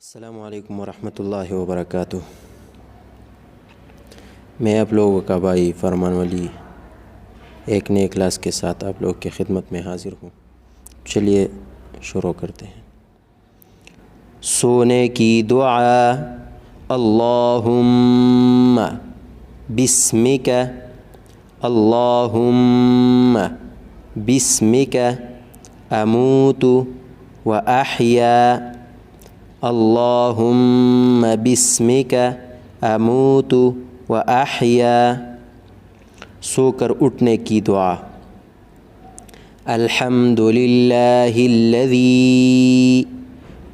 अस्सलामुअलैकुम वरहमतुल्लाहि वबरकातुह। मैं आप लोगों का भाई फरमान वली एक नए क्लास के साथ आप लोग की खिदमत में हाज़िर हूँ। चलिए शुरू करते हैं। सोने की दुआ। अल्लाहुम्मा बिस्मिका, अल्लाहुम्मा बिस्मिका अमूतु व अहया, अल्लाहुम्मा बिस्मिका अमूतु व अहया। सोकर उठने की दुआ। अल्हम्दुलिल्लाहिल्लज़ी,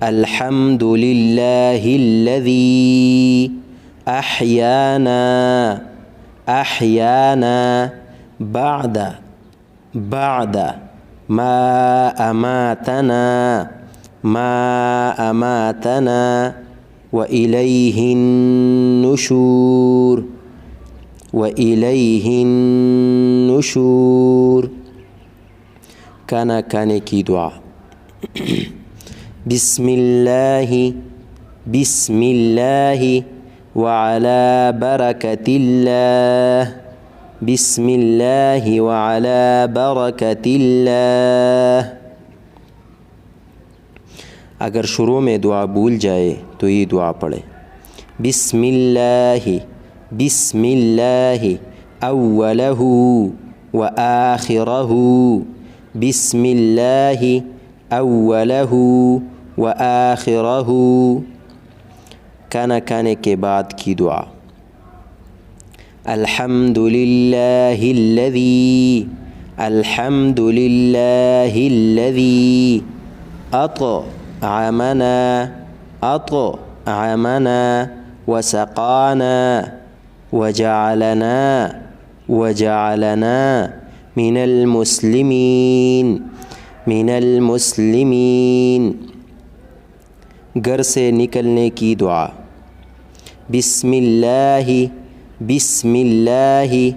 अल्हम्दुलिल्लाहिल्लज़ी अहयाना, अहयाना बअद मा अमातना, मा अमातना व इलैहिन नुशूर, व इलैहिन नुशूर। खाना खाने की दुआ। बिस्मिल्लाहि, बिस्मिल्लाहि व अला बरकतिल्लाह, बिस्मिल्लाहि व अला बरकतिल्लाह। अगर शुरू में दुआ भूल जाए तो ये दुआ पढ़े। बिस्मिल्लाहि, बिस्मिल्लाहि अव्वलहु व आखिरहु, बिस्मिल्लाहि अव्वलहु व आखिरहु। खाना खाने के बाद की दुआ। अल्हम्दुलिल्लाहिल्लज़ी, अल्हम्दुलिल्लाहिल्लज़ी अतअमना, अतअमना व सक़ाना वजअलना, वजअलना मिनल मुस्लिमीन, मिनल मुस्लिमीन। घर से निकलने की दुआ। बिस्मिल्लाहि, बिस्मिल्लाहि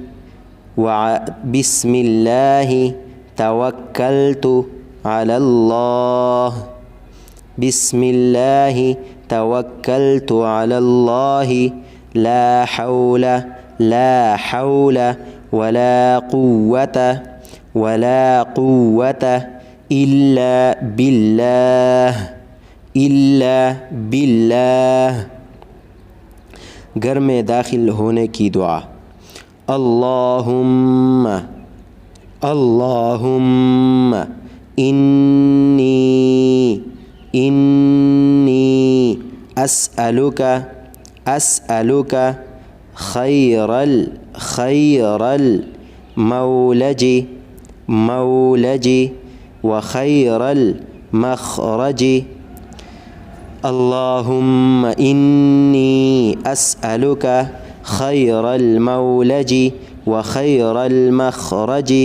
व बिस्मिल्लाहि तवक्कलतु अलल्लाह, बिस्मिल्लाहि तवक्कलतु अलल्लाहि ला हौला, ला हौला वला कुव्वता, वला कुव्वता इल्ला बिल्लाह, इल्ला बिल्लाह। घर में दाखिल होने की दुआ। अल्लाहुम्मा, अल्लाहुम्मा इन्नी, इन्नी अस्अलुका, अस्अलुका खैरल, खैरल मौलजी, मौलजी व खैरल मखरजी। अल्लाहुम्मा इन्नी अस्अलुका खैरल मौलजी व खैरल मखरजी।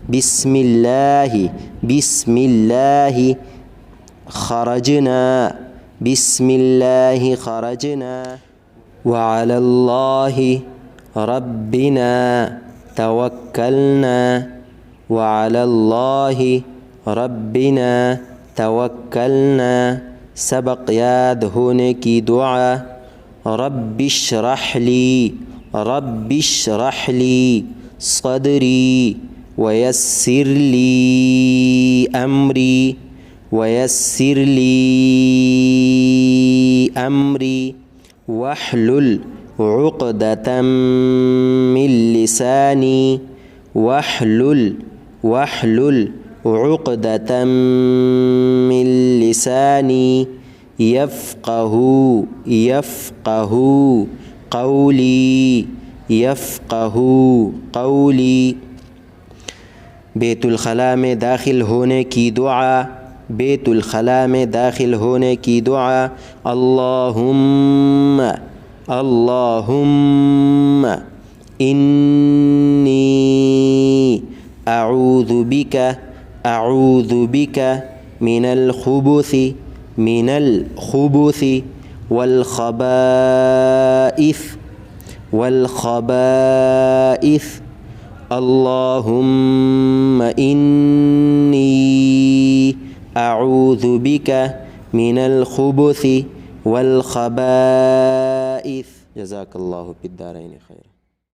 बिस्मिल्लाहि, बिस्मिल्लाहि खरजना, बिस्मिल्लाहि खरजना व अलल्लाहि रब्बिना तवक्कलना, व अलल्लाहि रब्बिना तवक्कलना। सबक याद होने की दुआ। रब्बिश्रह ली सदरी वयस्सिर ली अमरी, वयस्सिर ली अमरी वहलुल उक़दतम मिन लिसानी, वहलुल, वहलुल उक़दतम मिन लिसानी यफ़क़हू, यफ़क़हू क़ौली, यफ़क़हू क़ौली। बैतुल खला में दाखिल होने की दुआ। बैतुल खला में दाखिल होने की दुआ। अल्लाहुम्मा, अल्लाहुम्मा इन्नी अऊज़ु बिका, अऊज़ु बिका मिनल खुबुसी, मिनल खुबुसी वल खबाइस, वल खबाइस। अल्लाहुम्मा इन्नी अऊज़ु बिका मिनल खुबुसी والخبائث. جزاك الله بالدارين خيرا.